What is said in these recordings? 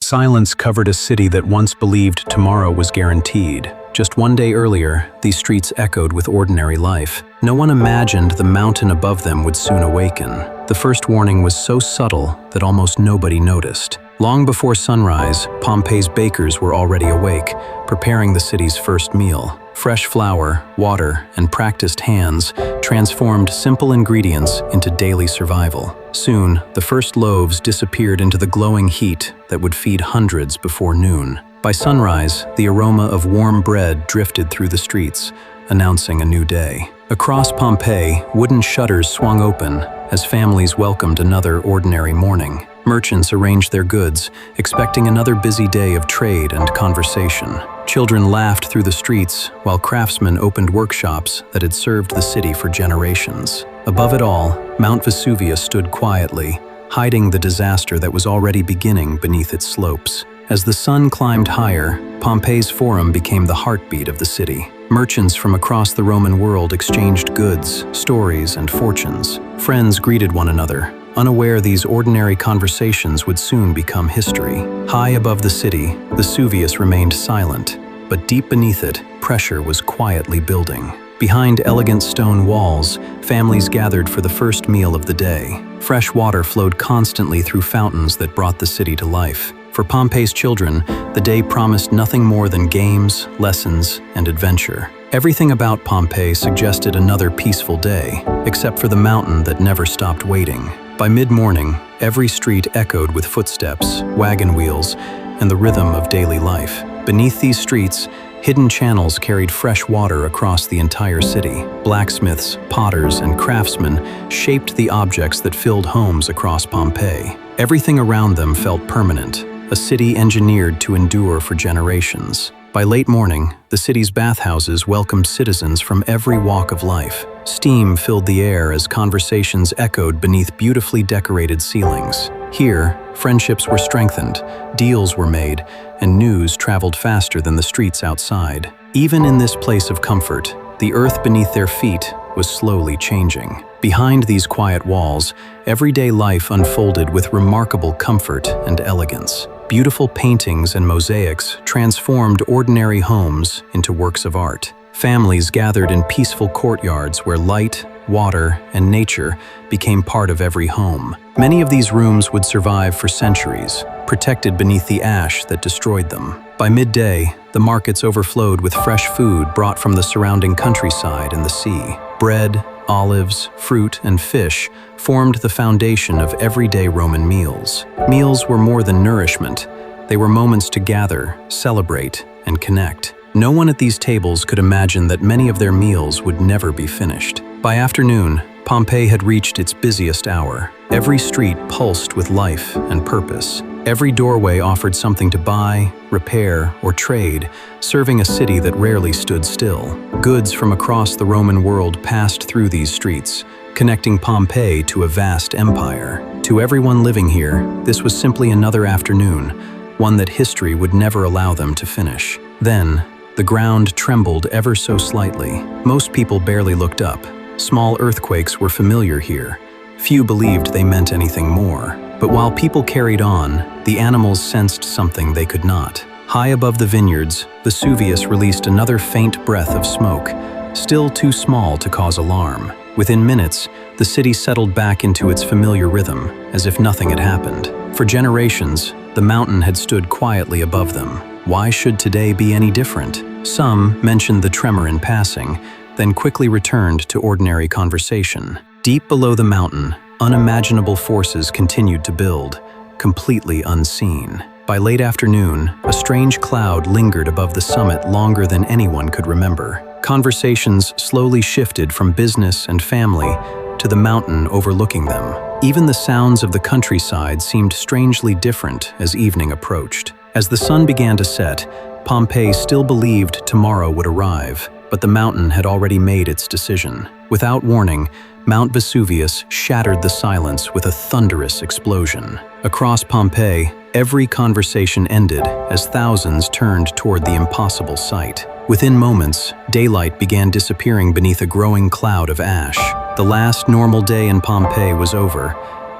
Silence covered a city that once believed tomorrow was guaranteed. Just one day earlier, these streets echoed with ordinary life. No one imagined the mountain above them would soon awaken. The first warning was so subtle that almost nobody noticed. Long before sunrise, Pompeii's bakers were already awake, preparing the city's first meal. Fresh flour, water, and practiced hands transformed simple ingredients into daily survival. Soon, the first loaves disappeared into the glowing heat that would feed hundreds before noon. By sunrise, the aroma of warm bread drifted through the streets, announcing a new day. Across Pompeii, wooden shutters swung open as families welcomed another ordinary morning. Merchants arranged their goods, expecting another busy day of trade and conversation. Children laughed through the streets, while craftsmen opened workshops that had served the city for generations. Above it all, Mount Vesuvius stood quietly, hiding the disaster that was already beginning beneath its slopes. As the sun climbed higher, Pompeii's Forum became the heartbeat of the city. Merchants from across the Roman world exchanged goods, stories, and fortunes. Friends greeted one another, unaware these ordinary conversations would soon become history. High above the city, Vesuvius remained silent, but deep beneath it, pressure was quietly building. Behind elegant stone walls, families gathered for the first meal of the day. Fresh water flowed constantly through fountains that brought the city to life. For Pompeii's children, the day promised nothing more than games, lessons, and adventure. Everything about Pompeii suggested another peaceful day, except for the mountain that never stopped waiting. By mid-morning, every street echoed with footsteps, wagon wheels, and the rhythm of daily life. Beneath these streets, hidden channels carried fresh water across the entire city. Blacksmiths, potters, and craftsmen shaped the objects that filled homes across Pompeii. Everything around them felt permanent, a city engineered to endure for generations. By late morning, the city's bathhouses welcomed citizens from every walk of life. Steam filled the air as conversations echoed beneath beautifully decorated ceilings. Here, friendships were strengthened, deals were made, and news traveled faster than the streets outside. Even in this place of comfort, the earth beneath their feet was slowly changing. Behind these quiet walls, everyday life unfolded with remarkable comfort and elegance. Beautiful paintings and mosaics transformed ordinary homes into works of art. Families gathered in peaceful courtyards where light, water, and nature became part of every home. Many of these rooms would survive for centuries, protected beneath the ash that destroyed them. By midday, the markets overflowed with fresh food brought from the surrounding countryside and the sea. Bread, olives, fruit, and fish formed the foundation of everyday Roman meals. Meals were more than nourishment. They were moments to gather, celebrate, and connect. No one at these tables could imagine that many of their meals would never be finished. By afternoon, Pompeii had reached its busiest hour. Every street pulsed with life and purpose. Every doorway offered something to buy, repair, or trade, serving a city that rarely stood still. Goods from across the Roman world passed through these streets, connecting Pompeii to a vast empire. To everyone living here, this was simply another afternoon, one that history would never allow them to finish. Then, the ground trembled ever so slightly. Most people barely looked up. Small earthquakes were familiar here. Few believed they meant anything more. But while people carried on, the animals sensed something they could not. High above the vineyards, Vesuvius released another faint breath of smoke, still too small to cause alarm. Within minutes, the city settled back into its familiar rhythm, as if nothing had happened. For generations, the mountain had stood quietly above them. Why should today be any different? Some mentioned the tremor in passing, then quickly returned to ordinary conversation. Deep below the mountain, unimaginable forces continued to build, completely unseen. By late afternoon, a strange cloud lingered above the summit longer than anyone could remember. Conversations slowly shifted from business and family to the mountain overlooking them. Even the sounds of the countryside seemed strangely different as evening approached. As the sun began to set, Pompeii still believed tomorrow would arrive, but the mountain had already made its decision. Without warning, Mount Vesuvius shattered the silence with a thunderous explosion. Across Pompeii, every conversation ended as thousands turned toward the impossible sight. Within moments, daylight began disappearing beneath a growing cloud of ash. The last normal day in Pompeii was over,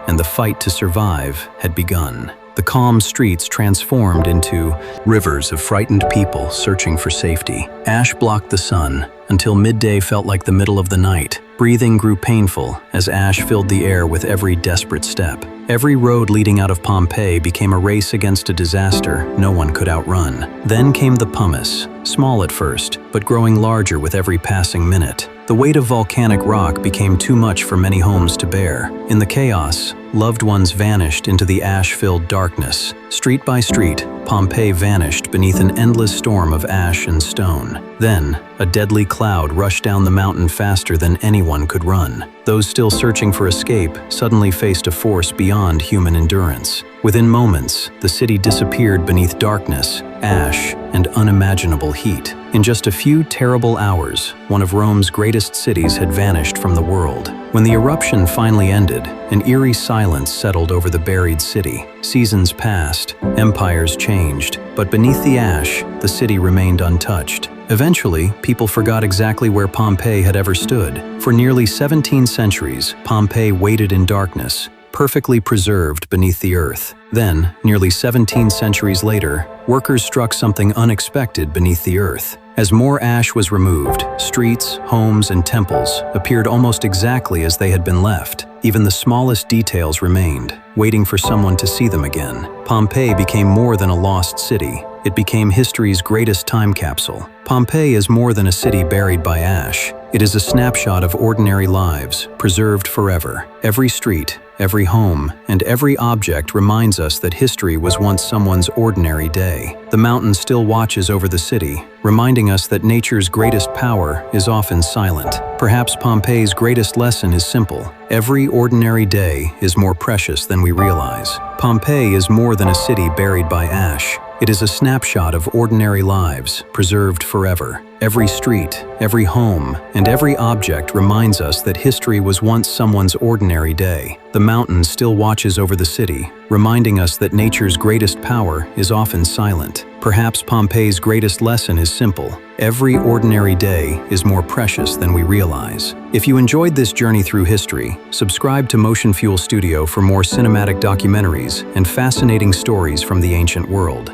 and the fight to survive had begun. The calm streets transformed into rivers of frightened people searching for safety. Ash blocked the sun until midday felt like the middle of the night. Breathing grew painful as ash filled the air with every desperate step. Every road leading out of Pompeii became a race against a disaster no one could outrun. Then came the pumice, small at first, but growing larger with every passing minute. The weight of volcanic rock became too much for many homes to bear. In the chaos, loved ones vanished into the ash-filled darkness. Street by street, Pompeii vanished beneath an endless storm of ash and stone. Then, a deadly cloud rushed down the mountain faster than anyone could run. Those still searching for escape suddenly faced a force beyond human endurance. Within moments, the city disappeared beneath darkness, ash, and unimaginable heat. In just a few terrible hours, one of Rome's greatest cities had vanished from the world. When the eruption finally ended, an eerie silence settled over the buried city. Seasons passed, empires changed, but beneath the ash, the city remained untouched. Eventually, people forgot exactly where Pompeii had ever stood. For nearly 17 centuries, Pompeii waited in darkness, perfectly preserved beneath the earth. Then, nearly 17 centuries later, workers struck something unexpected beneath the earth. As more ash was removed, streets, homes, and temples appeared almost exactly as they had been left. Even the smallest details remained, waiting for someone to see them again. Pompeii became more than a lost city. It became history's greatest time capsule. Pompeii is more than a city buried by ash. It is a snapshot of ordinary lives, preserved forever. Every street, every home, and every object reminds us that history was once someone's ordinary day. The mountain still watches over the city, reminding us that nature's greatest power is often silent. Perhaps Pompeii's greatest lesson is simple. Every ordinary day is more precious than we realize. Pompeii is more than a city buried by ash. It is a snapshot of ordinary lives, preserved forever. Every street, every home, and every object reminds us that history was once someone's ordinary day. The mountain still watches over the city, reminding us that nature's greatest power is often silent. Perhaps Pompeii's greatest lesson is simple. Every ordinary day is more precious than we realize. If you enjoyed this journey through history, subscribe to MotionFuelStudio for more cinematic documentaries and fascinating stories from the ancient world.